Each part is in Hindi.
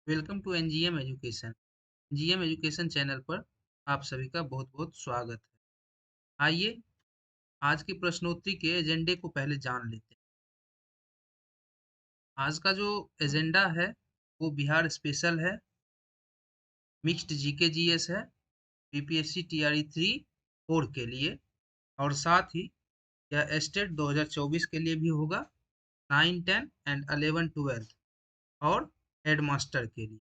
Welcome to NGM education. NGM education channel पर आप सभी का बहुत-बहुत स्वागत है। आइए आज की प्रश्नोत्तरी के एजेंडे को पहले जान लेते हैं। आज का जो एजेंडा है वो बिहार स्पेशल है, मिक्स्ड जीके जीएस है, बीपीएससी टीआरई 3 4 के लिए और साथ ही यह स्टेट 2024 के लिए भी होगा, 9, 10 एंड 11, 12 और हेडमास्टर के लिए।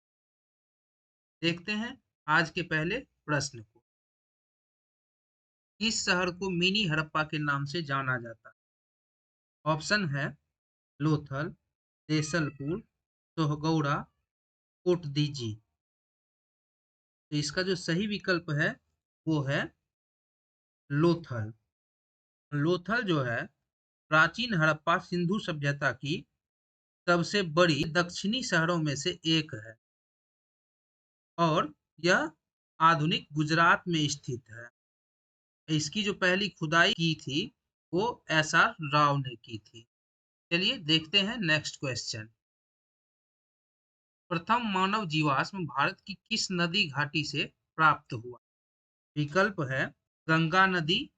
देखते हैं आज के पहले प्रश्न को। किस शहर को मिनी हड़प्पा के नाम से जाना जाता है? ऑप्शन है लोथल, देसलपुर, सोहगौड़ा, कोटदीजी। तो इसका जो सही विकल्प है वो है लोथल। लोथल जो है प्राचीन हड़प्पा सिंधु सभ्यता की सबसे बड़ी दक्षिणी शहरों में से एक है और यह आधुनिक गुजरात में स्थित है। इसकी जो पहली खुदाई की थी वो एसआर राव ने की थी। चलिए देखते हैं नेक्स्ट क्वेश्चन। प्रथम मानव जीवाश्म भारत की किस नदी घाटी से प्राप्त हुआ? विकल्प है गंगा नदी,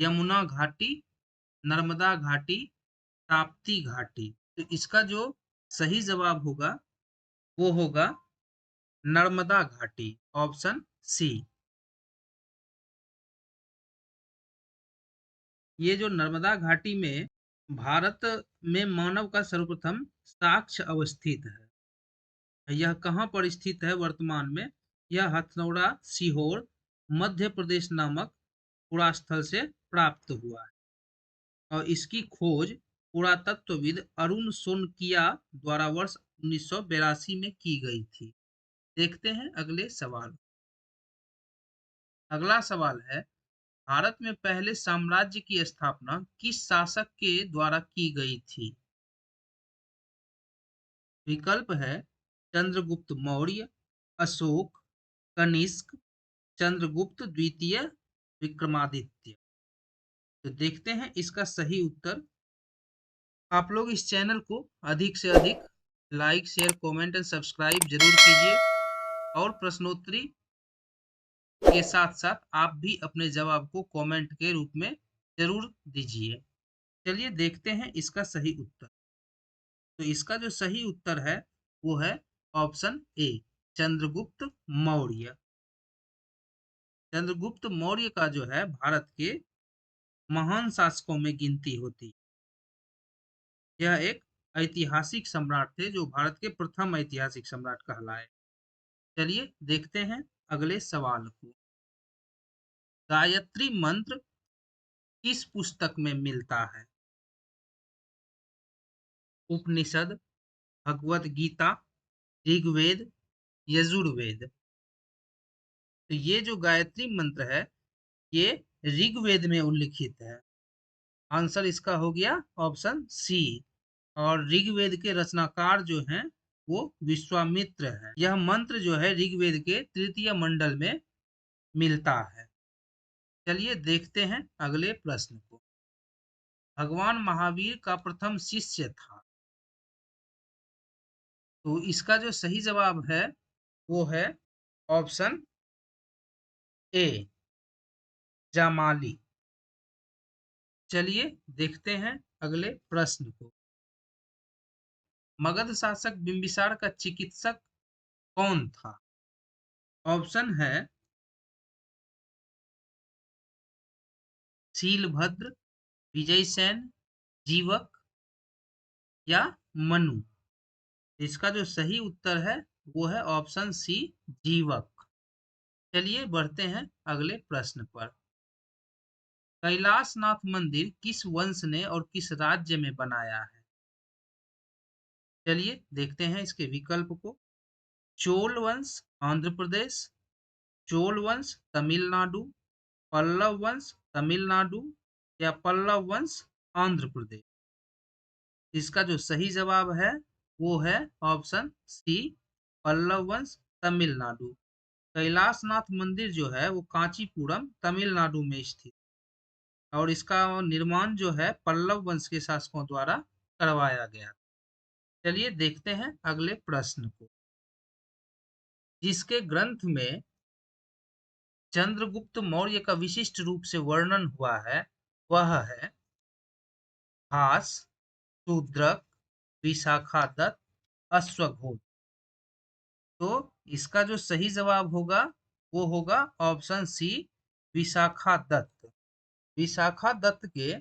यमुना घाटी, नर्मदा घाटी, ताप्ती घाटी। तो इसका जो सही जवाब होगा वो होगा नर्मदा घाटी, ऑप्शन सी। ये जो नर्मदा घाटी में भारत में मानव का सर्वप्रथम साक्ष्य अवस्थित है। यह कहाँ पर स्थित है वर्तमान में? यह हथनौरा, सीहोर, मध्य प्रदेश नामक पुरास्थल से प्राप्त हुआ है और इसकी खोज पुरातत्वविद अरुण सोनकिया द्वारा वर्ष 1982 में की गई थी। देखते हैं अगले सवाल। अगला सवाल है, भारत में पहले साम्राज्य की स्थापना किस शासक के द्वारा की गई थी? विकल्प है चंद्रगुप्त मौर्य, अशोक, कनिष्क, चंद्रगुप्त द्वितीय, विक्रमादित्य। तो देखते हैं इसका सही उत्तर। आप लोग इस चैनल को अधिक से अधिक like, share, comment and subscribe जरूर कीजिए और प्रश्नोत्तरी के साथ साथ आप भी अपने जवाब को कमेंट के रूप में जरूर दीजिए। चलिए देखते हैं इसका सही उत्तर। तो इसका जो सही उत्तर है वो है ऑप्शन ए, चंद्रगुप्त मौर्य। चंद्रगुप्त मौर्य का जो है भारत के महान शासकों में गिनती होती। यह एक ऐतिहासिक सम्राट थे जो भारत के प्रथम ऐतिहासिक सम्राट कहलाए। चलिए देखते हैं अगले सवाल को। गायत्री मंत्र किस पुस्तक में मिलता है? उपनिषद, भगवत गीता, ऋग्वेद, यजुर्वेद। तो ये जो गायत्री मंत्र है ये ऋग्वेद में उल्लिखित है। आंसर इसका हो गया ऑप्शन सी। और ऋग्वेद के रचनाकार जो हैं वो विश्वामित्र है। यह मंत्र जो है ऋग्वेद के तृतीय मंडल में मिलता है। चलिए देखते हैं अगले प्रश्न को। भगवान महावीर का प्रथम शिष्य था। तो इसका जो सही जवाब है वो है ऑप्शन ए, जामाली। चलिए देखते हैं अगले प्रश्न को। मगध शासक बिंबिसार का चिकित्सक कौन था? ऑप्शन है शीलभद्र, विजय सेन, जीवक या मनु। इसका जो सही उत्तर है वो है ऑप्शन सी, जीवक। चलिए बढ़ते हैं अगले प्रश्न पर। कैलाशनाथ मंदिर किस वंश ने और किस राज्य में बनाया है? चलिए देखते हैं इसके विकल्प को। चोल वंश आंध्र प्रदेश, चोल वंश तमिलनाडु, पल्लव वंश तमिलनाडु या पल्लव वंश आंध्र प्रदेश। इसका जो सही जवाब है वो है ऑप्शन सी, पल्लव वंश तमिलनाडु। कैलाशनाथ मंदिर जो है वो कांचीपुरम तमिलनाडु में स्थित और इसका निर्माण जो है पल्लव वंश के शासकों द्वारा करवाया गया। चलिए देखते हैं अगले प्रश्न को। जिसके ग्रंथ में चंद्रगुप्त मौर्य का विशिष्ट रूप से वर्णन हुआ है वह है भास, शूद्रक, विशाखादत्त, अश्वघोष। तो इसका जो सही जवाब होगा वो होगा ऑप्शन सी, विशाखादत्त। विशाखादत्त के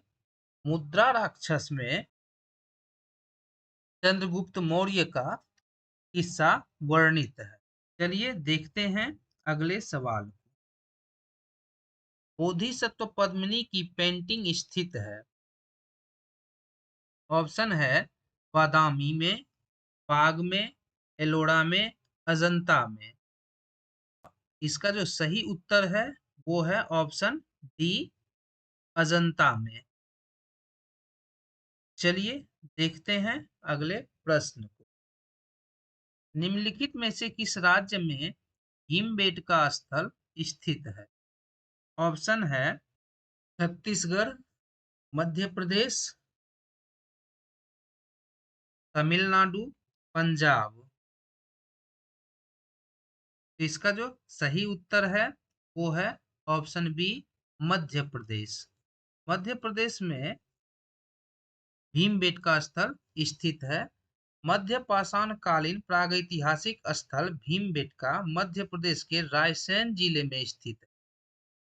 मुद्रा राक्षस में चंद्रगुप्त मौर्य का किस्सा वर्णित है। चलिए देखते हैं अगले सवाल। बोधिसत्व पद्मिनी की पेंटिंग स्थित है। ऑप्शन है बादामी में, बाग में, एलोरा में, अजंता में। इसका जो सही उत्तर है वो है ऑप्शन डी, अजंता में। चलिए देखते हैं अगले प्रश्न को। निम्नलिखित में से किस राज्य में भीमबेटका स्थल स्थित है? ऑप्शन है छत्तीसगढ़, मध्य प्रदेश, तमिलनाडु, पंजाब। तो इसका जो सही उत्तर है वो है ऑप्शन बी, मध्य प्रदेश। मध्य प्रदेश में भीमबेटका स्थल स्थित है। मध्य पाषाण कालीन प्रागैतिहासिक स्थल भीमबेटका मध्य प्रदेश के रायसेन जिले में स्थित है।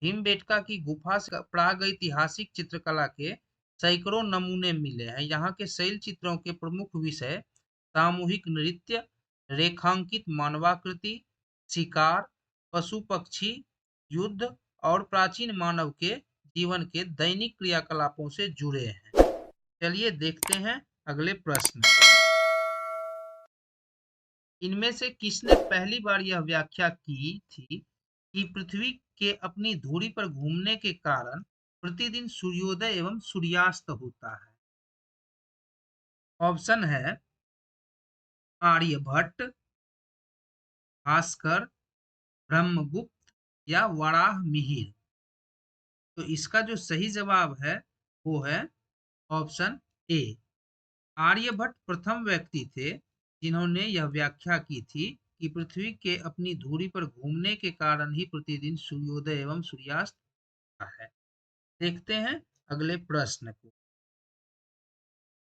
भीमबेटका की गुफा से प्रागैतिहासिक चित्रकला के सैकड़ों नमूने मिले हैं। यहाँ के शैल चित्रों के प्रमुख विषय सामूहिक नृत्य, रेखांकित मानवाकृति, शिकार, पशु पक्षी, युद्ध और प्राचीन मानव के जीवन के दैनिक क्रियाकलापों से जुड़े हैं। चलिए देखते हैं अगले प्रश्न। इनमें से किसने पहली बार यह व्याख्या की थी कि पृथ्वी के अपनी धुरी पर घूमने के कारण प्रतिदिन सूर्योदय एवं सूर्यास्त होता है? ऑप्शन है आर्यभट्ट, भास्कर, ब्रह्मगुप्त या वराह मिहिर। तो इसका जो सही जवाब है वो है ऑप्शन ए। आर्यभट्ट प्रथम व्यक्ति थे जिन्होंने यह व्याख्या की थी कि पृथ्वी के अपनी धुरी पर घूमने के कारण ही प्रतिदिन सूर्योदय एवं सूर्यास्त होता है। देखते हैं अगले प्रश्न को।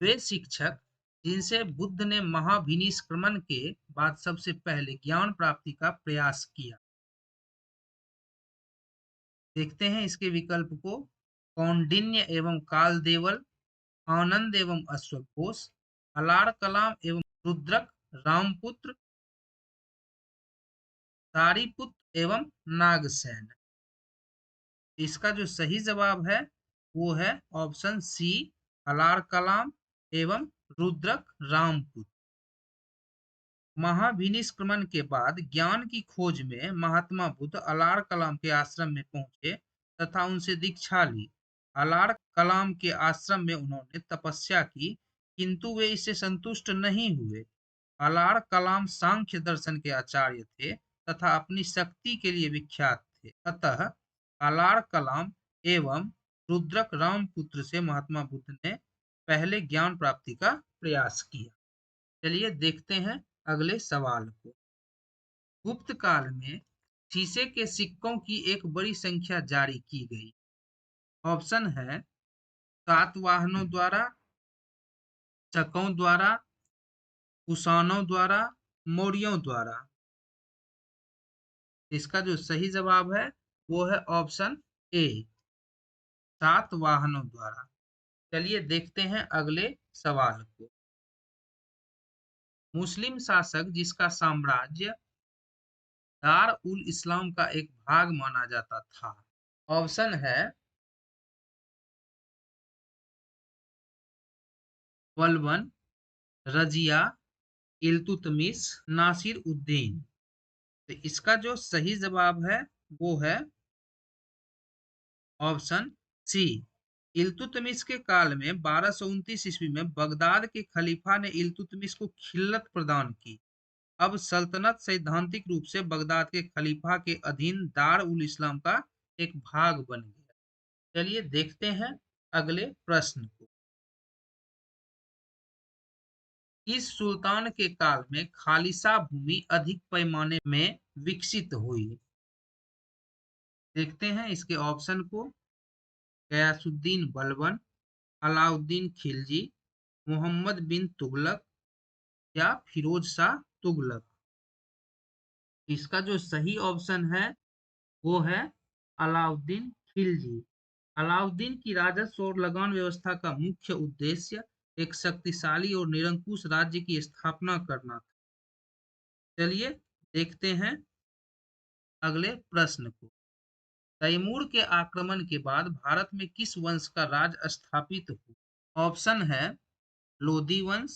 वे शिक्षक जिनसे बुद्ध ने महाभिनिष्क्रमण के बाद सबसे पहले ज्ञान प्राप्ति का प्रयास किया? देखते हैं इसके विकल्प को। कौंडिन्य एवं कालदेवल, आनंद एवं अश्वघोष, अलार कलाम एवं रुद्रक रामपुत्र, सारिपुत्र एवं नागसेन। इसका जो सही जवाब है वो है ऑप्शन सी, अलार कलाम एवं रुद्रक रामपुत्र। महाभिनिष्क्रमण के बाद ज्ञान की खोज में महात्मा बुद्ध अलार कलाम के आश्रम में पहुंचे तथा उनसे दीक्षा ली। अलार कलाम के आश्रम में उन्होंने तपस्या की किंतु वे इससे संतुष्ट नहीं हुए। अलार कलाम सांख्य दर्शन के आचार्य थे तथा अपनी शक्ति के लिए विख्यात थे। अतः अलार कलाम एवं रुद्रक रामपुत्र से महात्मा बुद्ध ने पहले ज्ञान प्राप्ति का प्रयास किया। चलिए देखते हैं अगले सवाल को। गुप्त काल में शीशे के सिक्कों की एक बड़ी संख्या जारी की गई। ऑप्शन है सातवाहनों द्वारा, शकों द्वारा, कुषाणों द्वारा, मौर्यों द्वारा। इसका जो सही जवाब है वो है ऑप्शन ए, सातवाहनों द्वारा। चलिए देखते हैं अगले सवाल को। मुस्लिम शासक जिसका साम्राज्य दार उल इस्लाम का एक भाग माना जाता था? ऑप्शन है बलबन, रजिया, इल्तुतमिश, नासिर उद्दीन। तो इसका जो सही जवाब है वो है ऑप्शन सी। इल्तुतमिश के काल में 1229 ईस्वी में बगदाद के खलीफा ने इल्तुतमिश को खिल्लत प्रदान की। अब सल्तनत सैद्धांतिक रूप से बगदाद के खलीफा के अधीन दार उल इस्लाम का एक भाग बन गया। चलिए देखते हैं अगले प्रश्न को। इस सुल्तान के काल में खालिसा भूमि अधिक पैमाने में विकसित हुई? देखते हैं इसके ऑप्शन को। गयासुद्दीन बलबन, अलाउद्दीन खिलजी, मोहम्मद बिन तुगलक या फिरोज शाह तुगलक। इसका जो सही ऑप्शन है वो है अलाउद्दीन खिलजी। अलाउद्दीन की राजस्व और लगान व्यवस्था का मुख्य उद्देश्य एक शक्तिशाली और निरंकुश राज्य की स्थापना करना था। चलिए देखते हैं अगले प्रश्न को। तैमूर के आक्रमण के बाद भारत में किस वंश का राज स्थापित हुआ? ऑप्शन है लोधी वंश,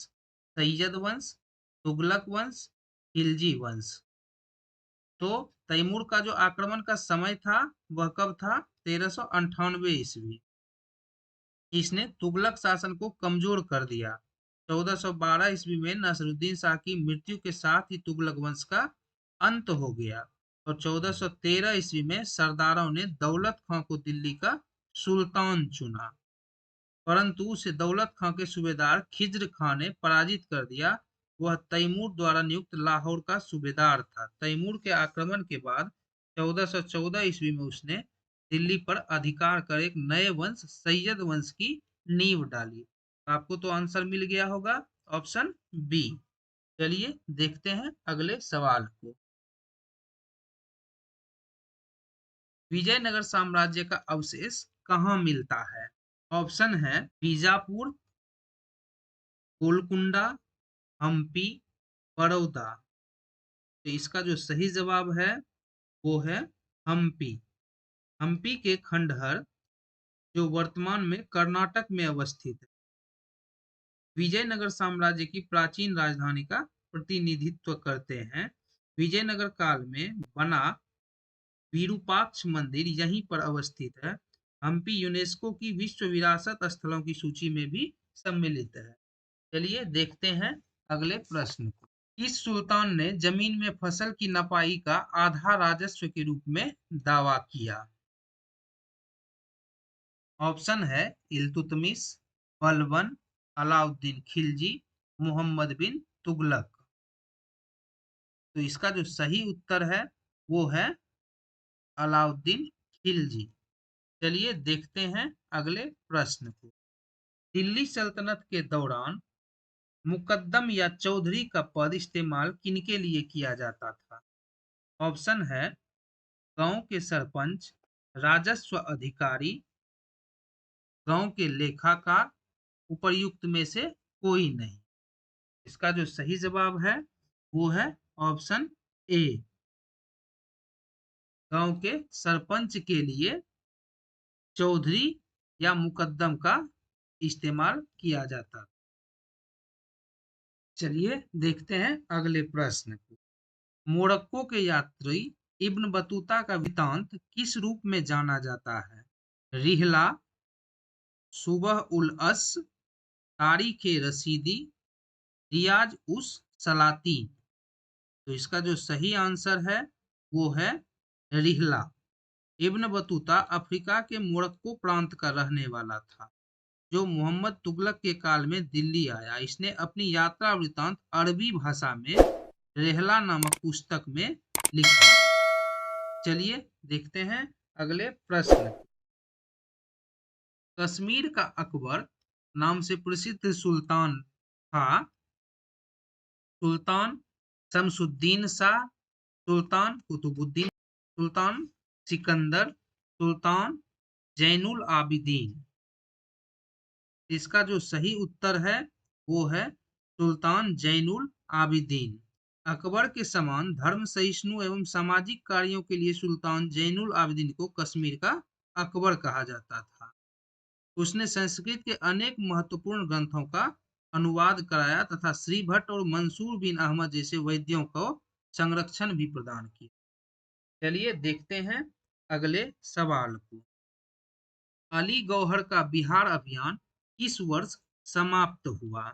सैयद वंश, तुगलक वंश, खिलजी वंश। तो तैमूर का जो आक्रमण का समय था वह कब था? 1398 ईस्वी। इसने तुगलक शासन को कमजोर कर दिया। 1412 ईस्वी में नसरुद्दीन शाह की मृत्यु के साथ ही तुगलक वंश का अंत हो गया और 1413 ईस्वी में सरदारों ने दौलत खां को दिल्ली का सुल्तान चुना, परंतु उसे दौलत खां के सूबेदार खिज्र खां ने पराजित कर दिया। वह तैमूर द्वारा नियुक्त लाहौर का सूबेदार था। तैमूर के आक्रमण के बाद 1414 ईस्वी में उसने दिल्ली पर अधिकार कर एक नए वंश सैयद वंश की नींव डाली। आपको तो आंसर मिल गया होगा, ऑप्शन बी। चलिए देखते हैं अगले सवाल को। विजयनगर साम्राज्य का अवशेष कहाँ मिलता है? ऑप्शन है बीजापुर, गोलकुंडा, हम्पी, बड़ौदा। तो इसका जो सही जवाब है वो है हम्पी। हम्पी के खंडहर जो वर्तमान में कर्नाटक में अवस्थित है, विजयनगर साम्राज्य की प्राचीन राजधानी का प्रतिनिधित्व करते हैं। विजयनगर काल में बना विरूपाक्ष मंदिर यहीं पर अवस्थित है। हम्पी यूनेस्को की विश्व विरासत स्थलों की सूची में भी सम्मिलित है। चलिए देखते हैं अगले प्रश्न को। इस सुल्तान ने जमीन में फसल की नपाई का आधा राजस्व के रूप में दावा किया? ऑप्शन है इल्तुतमिश, बलबन, अलाउद्दीन खिलजी, मोहम्मद बिन तुगलक। तो इसका जो सही उत्तर है वो है अलाउद्दीन खिलजी। चलिए देखते हैं अगले प्रश्न को। दिल्ली सल्तनत के दौरान मुकद्दम या चौधरी का पद इस्तेमाल किनके लिए किया जाता था? ऑप्शन है गांव के सरपंच, राजस्व अधिकारी, गांव के लेखाकार, उपर्युक्त में से कोई नहीं। इसका जो सही जवाब है वो है ऑप्शन ए, गांव के सरपंच के लिए चौधरी या मुकद्दम का इस्तेमाल किया जाता। चलिए देखते हैं अगले प्रश्न को। मोरक्को के यात्री इब्न बतूता का वृत्तांत किस रूप में जाना जाता है? रिहला, सुबह उल अस, तारीख रसीदी, रियाज उस सलातीन। तो इसका जो सही आंसर है वो है रिहला। इब्न बतूता अफ्रीका के मोरक्को प्रांत का रहने वाला था जो मोहम्मद तुगलक के काल में दिल्ली आया। इसने अपनी यात्रा वृत्तांत अरबी भाषा में रेहला नामक पुस्तक में लिखा। चलिए देखते हैं अगले प्रश्न। कश्मीर का अकबर नाम से प्रसिद्ध सुल्तान था? सुल्तान शमसुद्दीन शाह, सुल्तान कुतुबुद्दीन, सुल्तान सिकंदर, सुल्तान जैनुल आबिदीन। इसका जो सही उत्तर है वो है सुल्तान जैनुल आबिदीन। अकबर के समान धर्म सहिष्णु एवं सामाजिक कार्यों के लिए सुल्तान जैनुल आबिदीन को कश्मीर का अकबर कहा जाता था। उसने संस्कृत के अनेक महत्वपूर्ण ग्रंथों का अनुवाद कराया तथा श्री भट्ट और मंसूर बिन अहमद जैसे वैद्यों को संरक्षण भी प्रदान किया। चलिए देखते हैं अगले सवाल को। अली गौहर का बिहार अभियान किस वर्ष समाप्त हुआ?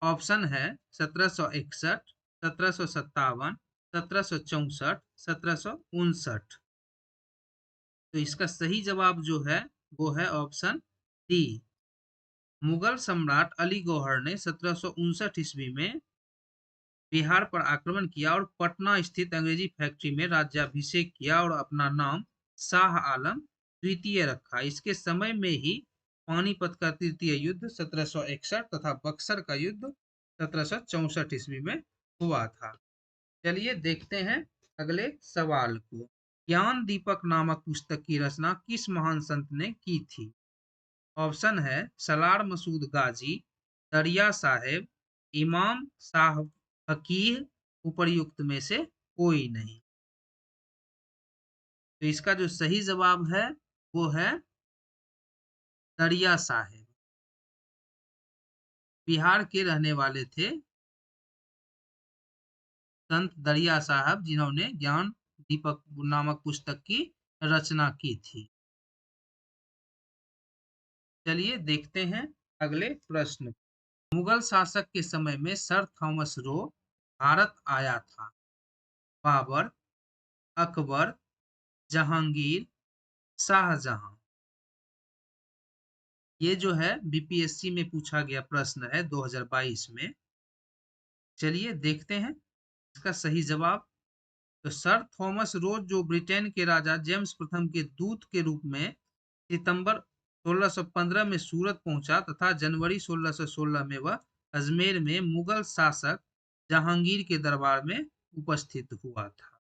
ऑप्शन है 1761, 1757, 1764, 1759। तो इसका सही जवाब जो है वो है ऑप्शन डी। मुगल सम्राट अली गौहर ने 1759 ईस्वी में बिहार पर आक्रमण किया और पटना स्थित अंग्रेजी फैक्ट्री में राज्याभिषेक किया और अपना नाम शाह आलम द्वितीय रखा। इसके समय में ही पानीपत का तृतीय युद्ध 1761 तथा बक्सर का युद्ध 1764 ईस्वी में हुआ था। चलिए देखते हैं अगले सवाल को। ज्ञान दीपक नामक पुस्तक की रचना किस महान संत ने की थी? ऑप्शन है सलार मसूद गाजी, दरिया साहेब, इमाम साहब फकीह, उपर्युक्त में से कोई नहीं। तो इसका जो सही जवाब है वो है दरिया साहेब। बिहार के रहने वाले थे संत दरिया साहब, जिन्होंने ज्ञान दीपक नामक पुस्तक की रचना की थी। चलिए देखते हैं अगले प्रश्न। मुगल शासक के समय में सर थॉमस रो भारत आया था। बाबर, अकबर, जहांगीर, शाहजहां। ये जो है बीपीएससी में पूछा गया प्रश्न है 2022 में। चलिए देखते हैं इसका सही जवाब। तो सर थॉमस रोज जो ब्रिटेन के राजा जेम्स प्रथम के दूत के रूप में सितंबर 1615 में सूरत पहुंचा तथा जनवरी 1616 में वह अजमेर में मुगल शासक जहांगीर के दरबार में उपस्थित हुआ था।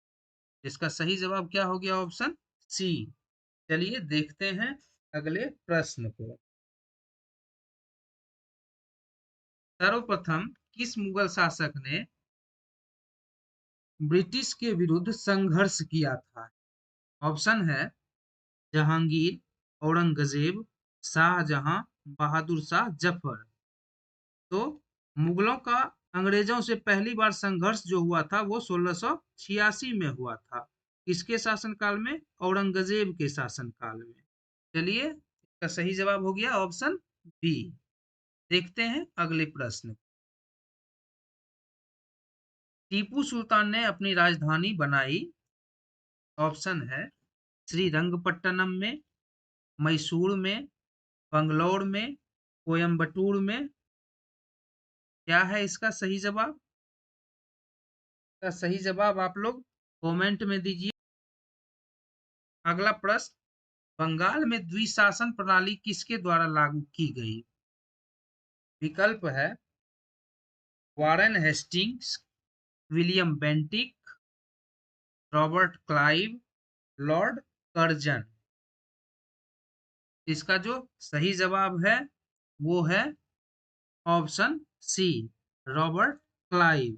इसका सही जवाब क्या हो गया? Option C. चलिए देखते हैं अगले प्रश्न को। सर्वप्रथम किस मुगल शासक ने ब्रिटिश के विरुद्ध संघर्ष किया था? ऑप्शन है जहांगीर, औरंगजेब, शाहजहां, बहादुर शाह जफर। तो मुगलों का अंग्रेजों से पहली बार संघर्ष जो हुआ था वो 1686 में हुआ था। किसके शासनकाल में? औरंगजेब के शासनकाल में। चलिए इसका सही जवाब हो गया ऑप्शन बी। देखते हैं अगले प्रश्न। टीपू सुल्तान ने अपनी राजधानी बनाई। ऑप्शन है श्रीरंगपट्टनम में, मैसूर में, बंगलौर में, कोयम्बटूर में। क्या है इसका सही जवाब? इसका सही जवाब आप लोग कमेंट में दीजिए। अगला प्रश्न। बंगाल में द्विशासन प्रणाली किसके द्वारा लागू की गई? विकल्प है Warren Hastings, William Bentinck, Robert Clive, Lord Curzon. इसका जो सही जवाब है वो है ऑप्शन सी, रॉबर्ट क्लाइव।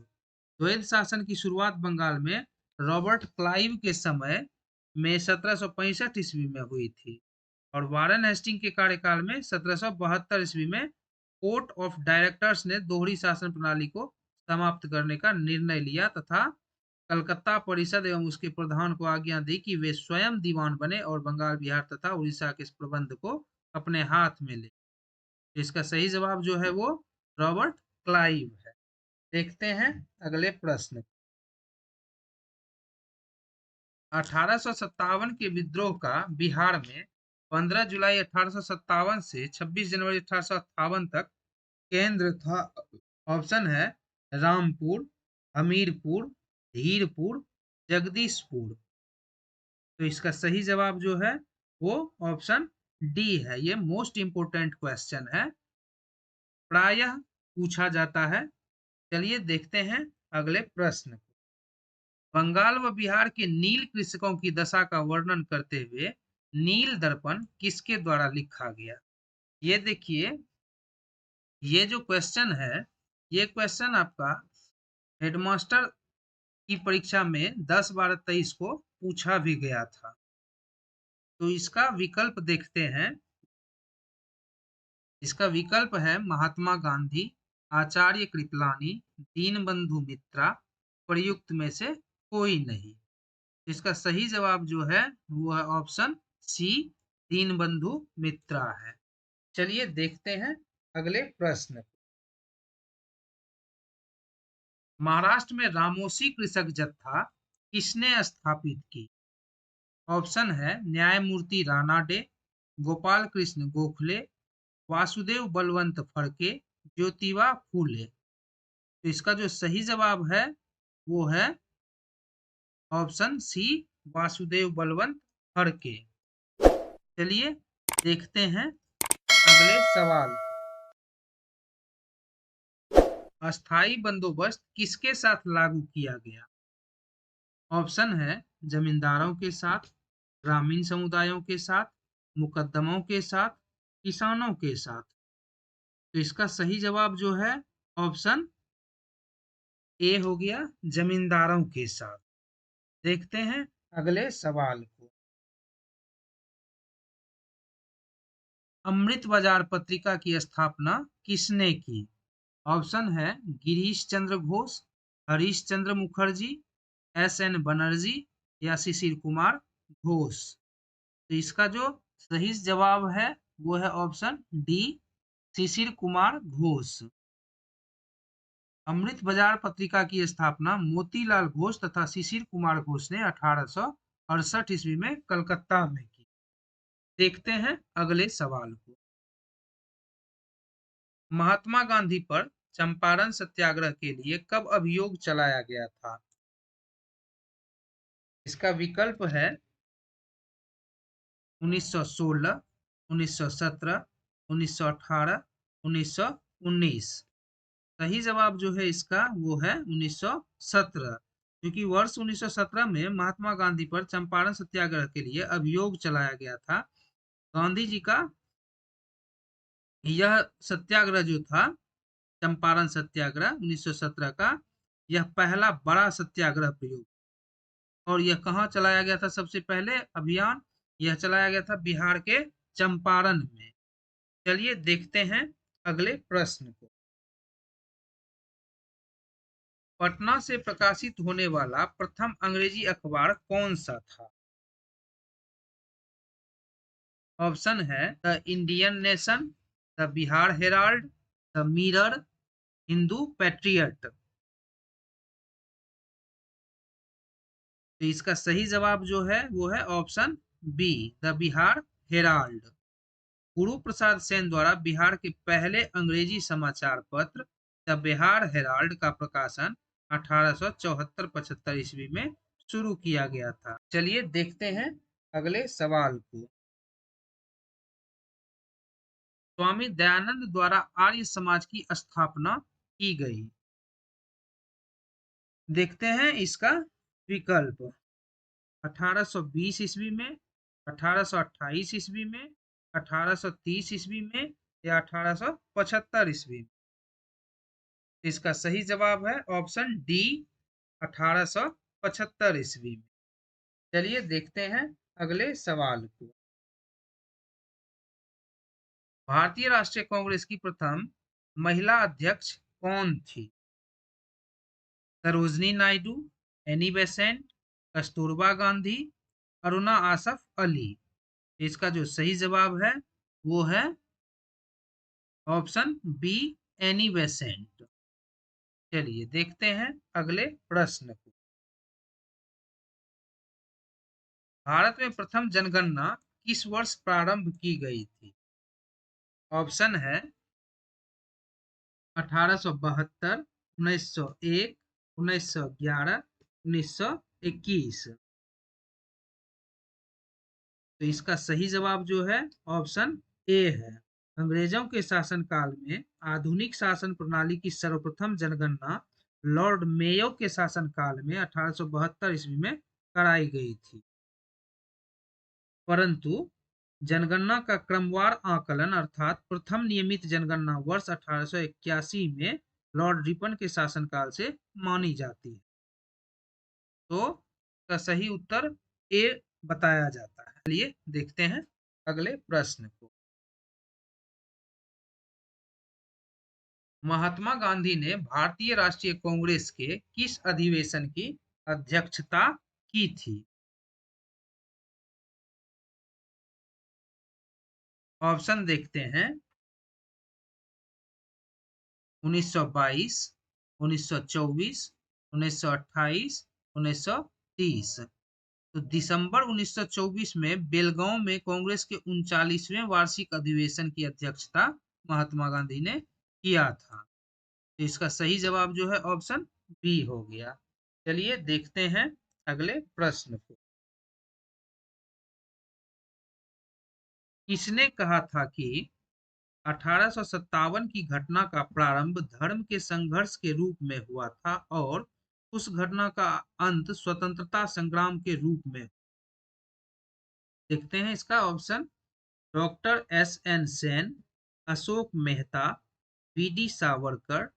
द्वैध शासन की शुरुआत बंगाल में रॉबर्ट क्लाइव के समय में 1765 ईस्वी में हुई थी और वारेन हेस्टिंग के कार्यकाल में 1772 ईस्वी में कोर्ट ऑफ डायरेक्टर्स ने दोहरी शासन प्रणाली को समाप्त करने का निर्णय लिया तथा कलकत्ता परिषद एवं उसके प्रधान को आज्ञा दी कि वे स्वयं दीवान बने और बंगाल, बिहार तथा उड़ीसा के प्रबंध को अपने हाथ में ले। इसका सही जवाब जो है वो रॉबर्ट क्लाइव है। देखते हैं अगले प्रश्न। 1857 के विद्रोह का बिहार में 15 जुलाई 1857 से 26 जनवरी 1858 तक केंद्र था। ऑप्शन है रामपुर, हमीरपुर, धीरपुर, जगदीशपुर। तो इसका सही जवाब जो है वो ऑप्शन डी है। ये मोस्ट इंपोर्टेंट क्वेश्चन है, प्रायः पूछा जाता है। चलिए देखते हैं अगले प्रश्न। बंगाल व बिहार के नील कृषकों की दशा का वर्णन करते हुए नील दर्पण किसके द्वारा लिखा गया? ये देखिए, ये जो क्वेश्चन है ये क्वेश्चन आपका हेडमास्टर की परीक्षा में 10, 12, 23 को पूछा भी गया था। तो इसका विकल्प देखते हैं। इसका विकल्प है महात्मा गांधी, आचार्य कृपलानी, दीनबंधु मित्रा, प्रयुक्त में से कोई नहीं। इसका सही जवाब जो है वो है ऑप्शन सी, दीनबंधु मित्रा है। चलिए देखते हैं अगले प्रश्न। महाराष्ट्र में रामोसी कृषक जत्था किसने स्थापित की? ऑप्शन है न्यायमूर्ति रानाडे, गोपाल कृष्ण गोखले, वासुदेव बलवंत फड़के, ज्योतिबा फूले। तो इसका जो सही जवाब है वो है ऑप्शन सी, वासुदेव बलवंत फड़के। चलिए देखते हैं अगले सवाल। अस्थाई बंदोबस्त किसके साथ लागू किया गया? ऑप्शन है जमींदारों के साथ, ग्रामीण समुदायों के साथ, मुकदमों के साथ, किसानों के साथ। तो इसका सही जवाब जो है ऑप्शन ए हो गया, जमींदारों के साथ। देखते हैं अगले सवाल को। अमृत बाजार पत्रिका की स्थापना किसने की? ऑप्शन है गिरीश चंद्र घोष, हरीश चंद्र मुखर्जी, एस एन बनर्जी या शिशिर कुमार घोष। तो इसका जो सही जवाब है वो है ऑप्शन डी, शिशिर कुमार घोष। अमृत बाजार पत्रिका की स्थापना मोतीलाल घोष तथा शिशिर कुमार घोष ने 1868 ईस्वी में कलकत्ता में की। देखते हैं अगले सवाल को। महात्मा गांधी पर चंपारण सत्याग्रह के लिए कब अभियोग चलाया गया था? इसका विकल्प है 1916, 1917, 1918, 1919। सही जवाब जो है इसका वो है 1917, क्योंकि वर्ष 1917 में महात्मा गांधी पर चंपारण सत्याग्रह के लिए अभियोग चलाया गया था। गांधी जी का यह सत्याग्रह जो था, चंपारण सत्याग्रह 1917 का, यह पहला बड़ा सत्याग्रह प्रयोग, और यह कहाँ चलाया गया था? सबसे पहले अभियान यह चलाया गया था बिहार के चंपारण में। चलिए देखते हैं अगले प्रश्न को। पटना से प्रकाशित होने वाला प्रथम अंग्रेजी अखबार कौन सा था? ऑप्शन है the Indian Nation, the Bihar Herald, the Mirror, Hindu Patriot. तो इसका सही जवाब जो है वो है option B, the Bihar Herald. Guru Prasad Sen द्वारा बिहार के पहले अंग्रेजी समाचार पत्र द बिहार हेराल्ड का प्रकाशन 1874-75 ईस्वी में शुरू किया गया था। चलिए देखते हैं अगले सवाल को। स्वामी दयानंद द्वारा आर्य समाज की स्थापना की गई। देखते हैं इसका विकल्प। 1820 ईस्वी में, 1828 ईस्वी में, 1830 ईस्वी में या 1875 ईस्वी में। इसका सही जवाब है ऑप्शन डी, 1875 ईस्वी में। चलिए देखते हैं अगले सवाल को। भारतीय राष्ट्रीय कांग्रेस की प्रथम महिला अध्यक्ष कौन थी? Sarojini Naidu, Annie Besant, Kasturba Gandhi, Aruna Asaf Ali. इसका जो सही जवाब है वो है ऑप्शन बी, एनी बेसेंट। चलिए देखते हैं अगले प्रश्न को। भारत में प्रथम जनगणना किस वर्ष प्रारंभ की गई थी? ऑप्शन है 1872, 1901, 1911, 1921। तो इसका सही जवाब जो है ऑप्शन ए है। अंग्रेजों के शासनकाल में आधुनिक शासन प्रणाली की सर्वप्रथम जनगणना लॉर्ड मेयो के शासनकाल में 1872 ईस्वी में कराई गई थी। परंतु जनगणना का क्रमवार आकलन अर्थात प्रथम नियमित जनगणना वर्ष 1881 में लॉर्ड रिपन के शासनकाल से मानी जाती है। तो का सही उत्तर ए बताया जाता है। चलिए देखते हैं अगले प्रश्न को। महात्मा गांधी ने भारतीय राष्ट्रीय कांग्रेस के किस अधिवेशन की अध्यक्षता की थी? ऑप्शन देखते हैं 1922, 1924, 1928, 1930। तो दिसंबर 1924 में बेलगांव में कांग्रेस के 39वें वार्षिक अधिवेशन की अध्यक्षता महात्मा गांधी ने किया था। तो इसका सही जवाब जो है ऑप्शन बी हो गया। चलिए देखते हैं अगले प्रश्न को। किसने कहा था कि 1857 की घटना का प्रारंभ धर्म के संघर्ष के रूप में हुआ था और उस घटना का अंत स्वतंत्रता संग्राम के रूप में? देखते हैं इसका option. Doctor S N Sen, Ashok Mehta, B D Savarkar,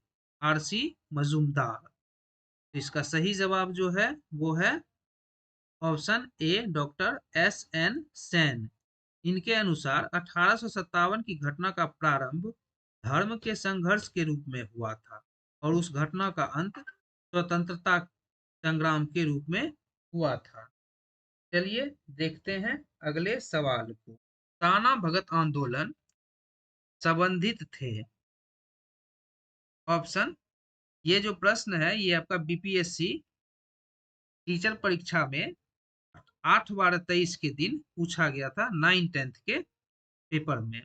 RC Majumdar. इसका सही जवाब जो है वो है option A doctor S N Sen. इनके अनुसार 1857 की घटना का प्रारंभ धर्म के संघर्ष के रूप में हुआ था और उस घटना का अंत स्वतंत्रता संग्राम के रूप में हुआ था। चलिए देखते हैं अगले सवाल को। ताना भगत आंदोलन संबंधित थे। ऑप्शन, ये जो प्रश्न है ये आपका बीपीएससी टीचर परीक्षा में 8/12/23 के दिन पूछा गया था 9th-10th के पेपर में।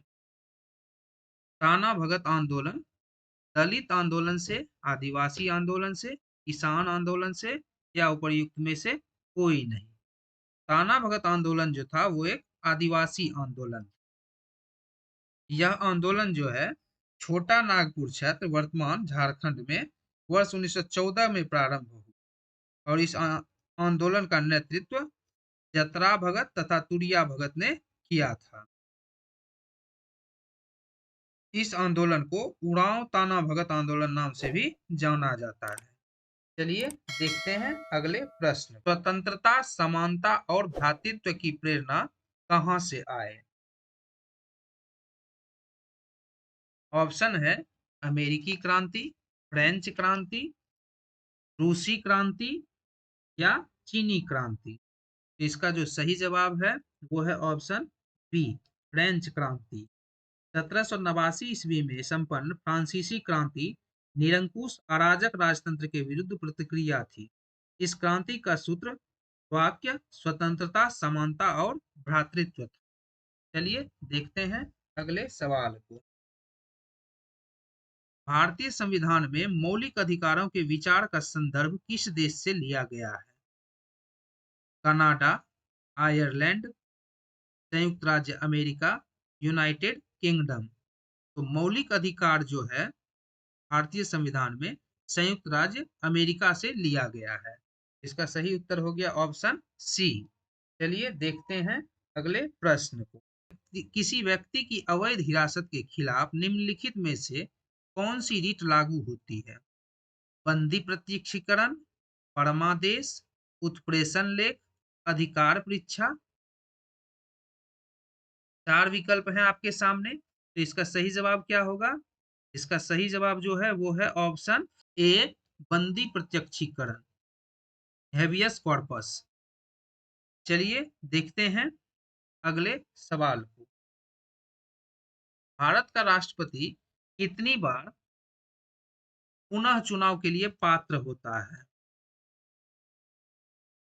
ताना भगत आंदोलन दलित आंदोलन से, आदिवासी आंदोलन से, किसान आंदोलन से या उपर्युक्त में से कोई नहीं। ताना भगत आंदोलन जो था वो एक आदिवासी आंदोलन। यह आंदोलन जो है छोटा नागपुर क्षेत्र वर्तमान झारखंड में वर्ष 1914 में प्रारंभ हुआ और इस आंदोलन का नेतृत्व जतरा भगत तथा तुरिया भगत ने किया था। इस आंदोलन को उड़ाव ताना भगत आंदोलन नाम से भी जाना जाता है। चलिए देखते हैं अगले प्रश्न। स्वतंत्रता, समानता और भ्रातृत्व की प्रेरणा कहां से आए? ऑप्शन है अमेरिकी क्रांति, फ्रेंच क्रांति, रूसी क्रांति या चीनी क्रांति। इसका जो सही जवाब है वो है ऑप्शन बी फ्रेंच क्रांति। 1789 ईस्वी में संपन्न फ्रांसीसी क्रांति निरंकुश अराजक राजतंत्र के विरुद्ध प्रतिक्रिया थी। इस क्रांति का सूत्र वाक्य स्वतंत्रता, समानता और भ्रातृत्व था। चलिए देखते हैं अगले सवाल को। भारतीय संविधान में मौलिक अधिकारों के विचार का संदर्भ किस देश से लिया गया है? कनाडा, आयरलैंड, संयुक्त राज्य अमेरिका, यूनाइटेड किंगडम। तो मौलिक अधिकार जो है भारतीय संविधान में संयुक्त राज्य अमेरिका से लिया गया है। इसका सही उत्तर हो गया ऑप्शन सी। चलिए देखते हैं अगले प्रश्न को। किसी व्यक्ति की अवैध हिरासत के खिलाफ निम्नलिखित में से कौन सी रीट लागू होती है? बंदी प्रत्यक्षीकरण, परमादेश, उत्प्रेषण लेख, अधिकार परीक्षा। 4 विकल्प हैं आपके सामने, तो इसका सही जवाब क्या होगा? इसका सही जवाब जो है वो है ऑप्शन ए बंदी प्रत्यक्षीकरण, हेबियस कॉर्पस। चलिए देखते हैं अगले सवाल को। भारत का राष्ट्रपति कितनी बार पुनः चुनाव के लिए पात्र होता है?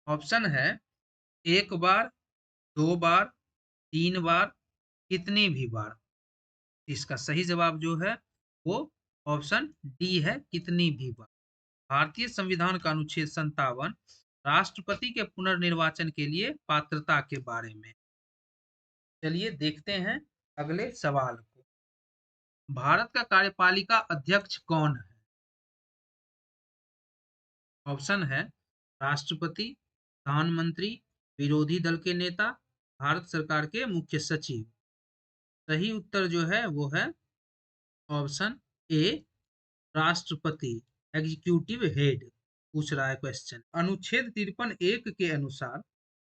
ऑप्शन है 1 बार, 2 बार, 3 बार, कितनी भी बार। इसका सही जवाब जो है वो ऑप्शन डी है, कितनी भी बार। भारतीय संविधान का अनुच्छेद 57 राष्ट्रपति के पुनर्निर्वाचन के लिए पात्रता के बारे में। चलिए देखते हैं अगले सवाल को। भारत का कार्यपालिका अध्यक्ष कौन है? ऑप्शन है राष्ट्रपति, प्रधानमंत्री, विरोधी दल के नेता, भारत सरकार के मुख्य सचिव। सही उत्तर जो है वो है ऑप्शन ए राष्ट्रपति, एग्जीक्यूटिव हेड। पूछ रहा है क्वेश्चन। अनुच्छेद 53(1) के अनुसार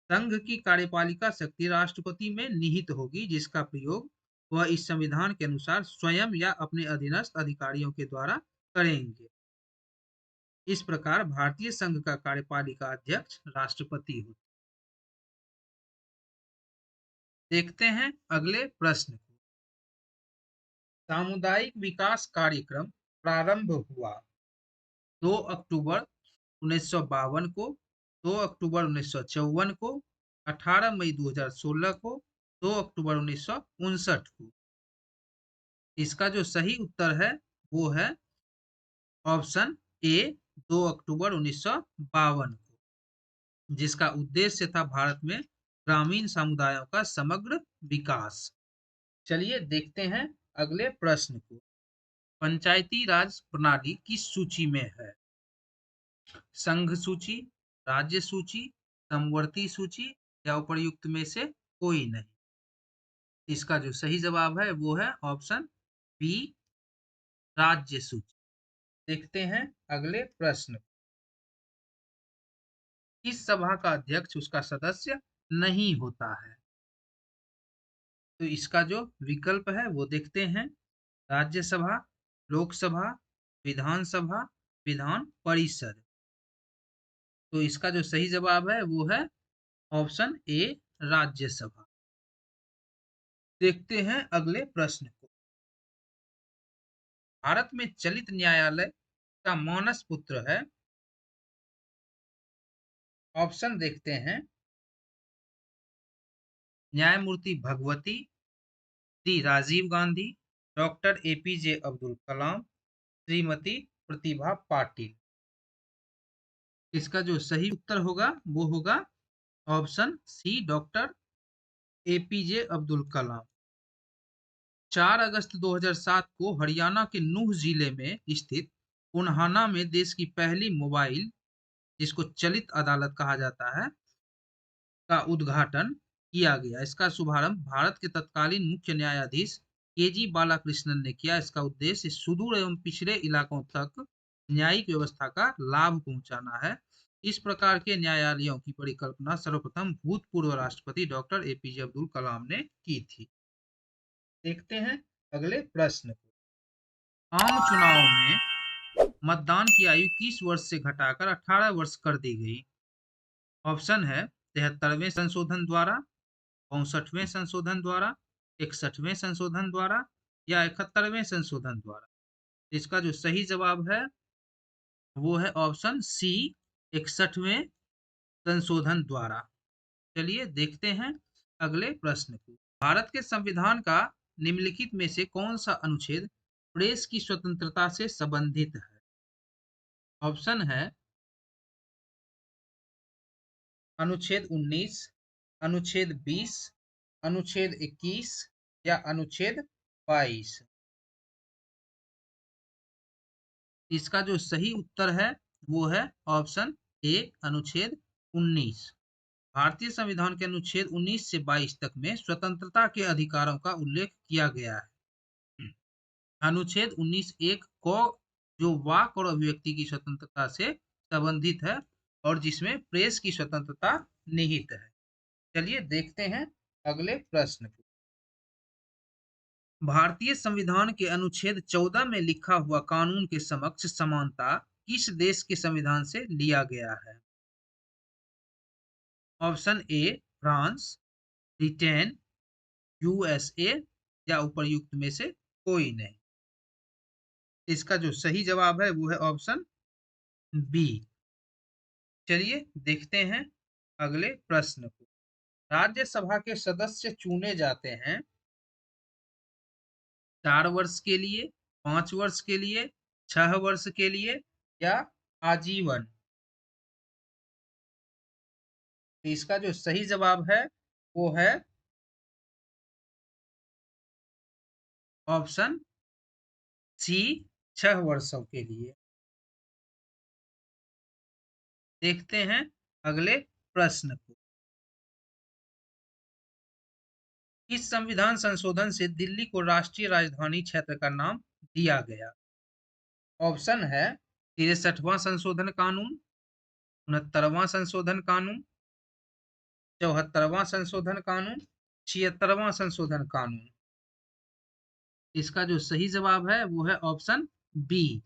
संघ की कार्यपालिका शक्ति राष्ट्रपति में निहित होगी, जिसका प्रयोग वह इस संविधान के अनुसार स्वयं या अपने अधीनस्थ अधिकारियों के द्वारा करेंगे। इस प्रकार भारतीय संघ का कार्यपालिका अध्यक्ष राष्ट्रपति होता है। देखते हैं अगले प्रश्न को। सामुदायिक विकास कार्यक्रम प्रारंभ हुआ 2 अक्टूबर 1952 को, 2 अक्टूबर 1954 को, 18 मई 2016 को, 2 अक्टूबर 1959 को। इसका जो सही उत्तर है वो है ऑप्शन ए 2 अक्टूबर 1952 को, जिसका उद्देश्य था भारत में ग्रामीण समुदायों का समग्र विकास। चलिए देखते हैं अगले प्रश्न को। पंचायती राज प्रणाली किस सूची में है? संघ सूची, राज्य सूची, समवर्ती सूची या उपर्युक्त में से कोई नहीं। इसका जो सही जवाब है वो है ऑप्शन बी, राज्य सूची। देखते हैं अगले प्रश्न। किस सभा का अध्यक्ष उसका सदस्य नहीं होता है? तो इसका जो विकल्प है वो देखते हैं। राज्यसभा, लोकसभा, विधानसभा, विधान परिषद। तो इसका जो सही जवाब है वो है ऑप्शन ए, राज्यसभा। देखते हैं अगले प्रश्न को। भारत में चलित न्यायालय का मानस पुत्र है? ऑप्शन देखते हैं। न्यायमूर्ति भगवती, श्री राजीव गांधी, डॉक्टर एपीजे अब्दुल कलाम, श्रीमती प्रतिभा पाटिल। इसका जो सही उत्तर होगा वो होगा option C, doctor APJ Abdul Kalam. 4 अगस्त 2007 को हरियाणा के नूह जिले में स्थित उन्हाना में देश की पहली मोबाइल, जिसको चलित अदालत कहा जाता है, का उद्घाटन किया गया। इसका शुभारंभ भारत के तत्कालीन मुख्य न्यायाधीश केजी बालाकृष्णन ने किया। इसका उद्देश्य सुदूर एवं पिछड़े इलाकों तक न्यायिक व्यवस्था का लाभ पहुंचाना है। इस प्रकार के न्यायालयों की परिकल्पना सर्वप्रथम भूतपूर्व राष्ट्रपति डॉक्टर एपीजे अब्दुल कलाम ने की थी। देखते हैं अगले प्रश्न को। आम चुनाव में मतदान की आयु 21 वर्ष से घटाकर 18 वर्ष कर दी गई। ऑप्शन है 73वें संशोधन द्वारा, 64वें संशोधन द्वारा, 61वें संशोधन द्वारा या 71वें संशोधन द्वारा। इसका जो सही जवाब है वो है ऑप्शन सी, 61वें संशोधन द्वारा। चलिए देखते हैं अगले प्रश्न को। भारत के संविधान का निम्नलिखित में से कौन सा अनुच्छेद प्रेस की स्वतंत्रता से संबंधित है? ऑप्शन है अनुच्छेद 19, अनुच्छेद 20, अनुच्छेद 21 या अनुच्छेद 22। इसका जो सही उत्तर है वो है ऑप्शन ए, अनुच्छेद 19। भारतीय संविधान के अनुच्छेद 19 से 22 तक में स्वतंत्रता के अधिकारों का उल्लेख किया गया है। अनुच्छेद 19 एक को जो वाक और अभिव्यक्ति की स्वतंत्रता से संबंधित है और जिसमें प्रेस की स्वतंत्रता निहित है। चलिए देखते हैं अगले प्रश्न को। भारतीय संविधान के अनुच्छेद 14 में लिखा हुआ कानून के समक्ष समानता किस देश के संविधान से लिया गया है? ऑप्शन ए, फ्रांस, ब्रिटेन, यूएसए या उपर्युक्त में से कोई नहीं। इसका जो सही जवाब है वो है ऑप्शन बी। चलिए देखते हैं अगले प्रश्न को। राज्यसभा के सदस्य चुने जाते हैं 4 वर्ष के लिए, 5 वर्ष के लिए, 6 वर्ष के लिए या आजीवन। इसका जो सही जवाब है वो है ऑप्शन सी, 6 वर्षों के लिए। देखते हैं अगले प्रश्न को। किस संविधान संशोधन से दिल्ली को राष्ट्रीय राजधानी क्षेत्र का नाम दिया गया? ऑप्शन है 63वां संशोधन कानून, 69वां संशोधन कानून, 74वां संशोधन कानून, 76वां संशोधन कानून। इसका जो सही जवाब है वो है ऑप्शन बी,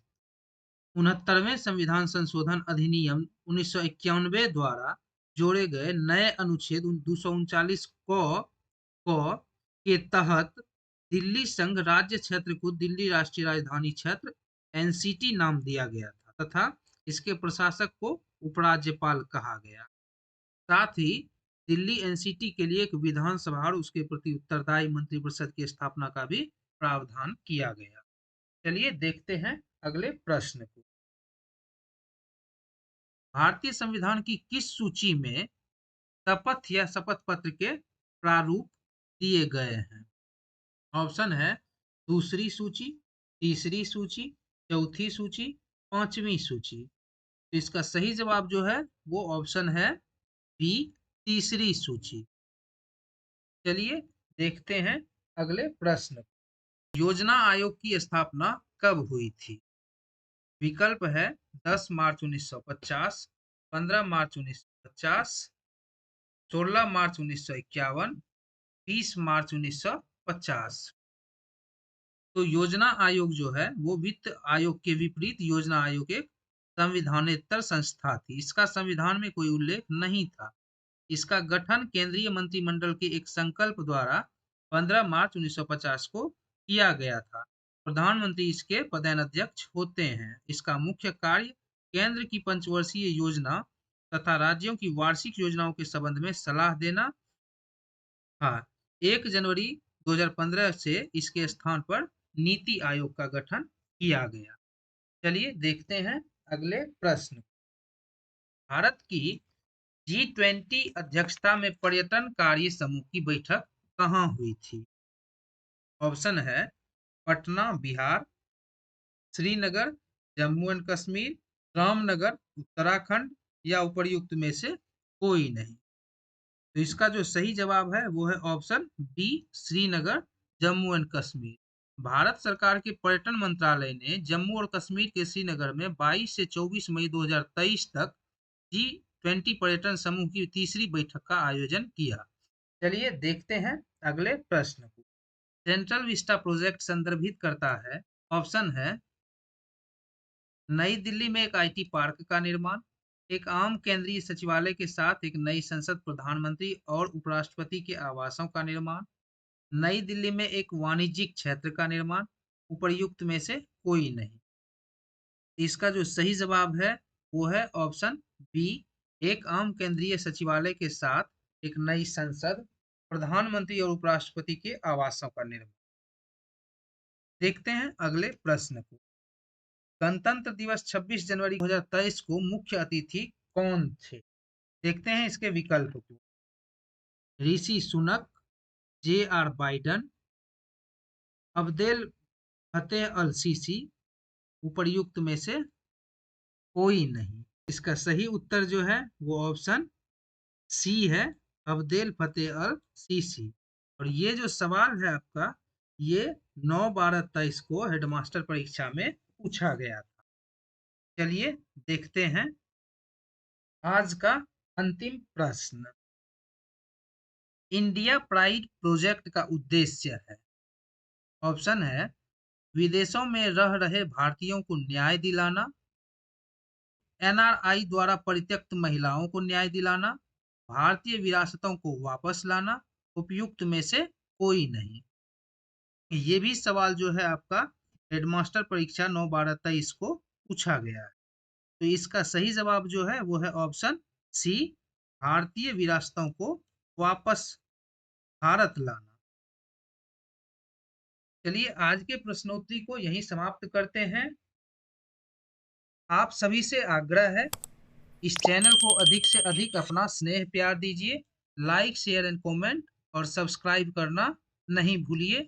69वें संविधान संशोधन अधिनियम 1991 द्वारा जोड़े गए नए अनुच्छेद 239 को के तहत दिल्ली संघ राज्य क्षेत्र को दिल्ली राष्ट्रीय राजधानी क्षेत्र एनसीटी नाम दिया गया था तथा इसके प्रशासक को उपराज्यपाल कहा गया। साथ ही दिल्ली एनसीटी के लिए एक विधानसभा और उसके प्रति उत्तरदायी मंत्रिपरिषद की स्थापना का भी प्रावधान किया गया। चलिए देखते हैं अगले प्रश्न को। भारतीय संविधान की किस सूची में शपथ या शपथ पत्र के प्रारूप दिए गए हैं? ऑप्शन है दूसरी सूची, तीसरी सूची, चौथी सूची, पांचवी सूची। तो इसका सही जवाब जो है वो ऑप्शन है बी, तीसरी सूची। चलिए देखते हैं अगले प्रश्न। योजना आयोग की स्थापना कब हुई थी? विकल्प है 10 मार्च 1950, 15 मार्च 1950, 16 मार्च 1951, 20 मार्च 1950। तो योजना आयोग जो है वो वित्त आयोग के विपरीत योजना आयोग एक संविधानेतर संस्था थी। इसका संविधान में कोई उल्लेख नहीं था। इसका गठन केंद्रीय मंत्रिमंडल के एक संकल्प द्वारा 15 मार्च 1950 को किया गया था। प्रधानमंत्री इसके पदाध्यक्ष होते हैं। इसका मुख्य कार्य केंद्र की पंचवर्षीय योजना तथा राज्यों की वार्षिक योजनाओं के संबंध में सलाह देना। हाँ, 1 जनवरी 2015 से इसके स्थान पर नीति आयोग का गठन किया गया। चलिए देखते हैं अगले प्रश्न। भारत की G20 अध्यक्षता में पर्यटन कार्य समूह की बैठक कहाँ हुई थी? ऑप्शन है पटना बिहार, श्रीनगर जम्मू एंड कश्मीर, रामनगर उत्तराखंड या उपर्युक्त में से कोई नहीं। तो इसका जो सही जवाब है वो है option B, Srinagar Jammu and Kashmir. Bharat सरकार के पर्यटन मंत्रालय ने जम्मू और कश्मीर के श्रीनगर में 22 से 24 मई 2023 तक G20 पर्यटन समूह की तीसरी बैठक का आयोजन किया। चलिए देखते हैं अगले प्रश्न को। सेंट्रल विस्टा प्रोजेक्ट संदर्भित करता है। ऑप्शन है नई दिल्ली में एक आईटी पार्क का निर्माण, एक आम केंद्रीय सचिवालय के साथ एक नई संसद, प्रधानमंत्री और उपराष्ट्रपति के आवासों का निर्माण, नई दिल्ली में एक वाणिज्यिक क्षेत्र का निर्माण, उपर्युक्त में से कोई नहीं। इसका जो सही जवाब है वो है ऑप्शन बी, एक आम केंद्रीय सचिवालय के साथ एक नई संसद, प्रधानमंत्री और उपराष्ट्रपति के आवासों का निर्माण। देखते हैं अगले प्रश्न को। गणतंत्र दिवस 26 जनवरी 2023 को मुख्य अतिथि कौन थे? देखते हैं इसके विकल्प को। Rishi Sunak, J R. Biden, Abdel Fattah al Sisi, उपर्युक्त में से कोई नहीं। इसका सही उत्तर जो है वो ऑप्शन सी है, अब्देल फतेह अल सीसी। और ये जो सवाल है आपका, ये 9/12/23 को हेडमास्टर परीक्षा में पूछा गया था। चलिए देखते हैं आज का अंतिम प्रश्न। इंडिया प्राइड प्रोजेक्ट का उद्देश्य है। ऑप्शन है विदेशों में रह रहे भारतीयों को न्याय दिलाना, एनआरआई द्वारा परित्यक्त महिलाओं को न्याय दिलाना, भारतीय विरासतों को वापस लाना, उपयुक्त में से कोई नहीं। ये भी सवाल जो है आपका हेडमास्टर परीक्षा 9/12/23 को पूछा गया है। तो इसका सही जवाब जो है वो है ऑप्शन सी, भारतीय विरासतों को वापस भारत लाना। चलिए आज के प्रश्नोत्तरी को यहीं समाप्त करते हैं। आप सभी से आग्रह है, इस चैनल को अधिक से अधिक अपना स्नेह प्यार दीजिए। लाइक, शेयर एंड कमेंट और सब्सक्राइब करना नहीं भूलिए।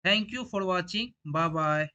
Thank you for watching. Bye bye.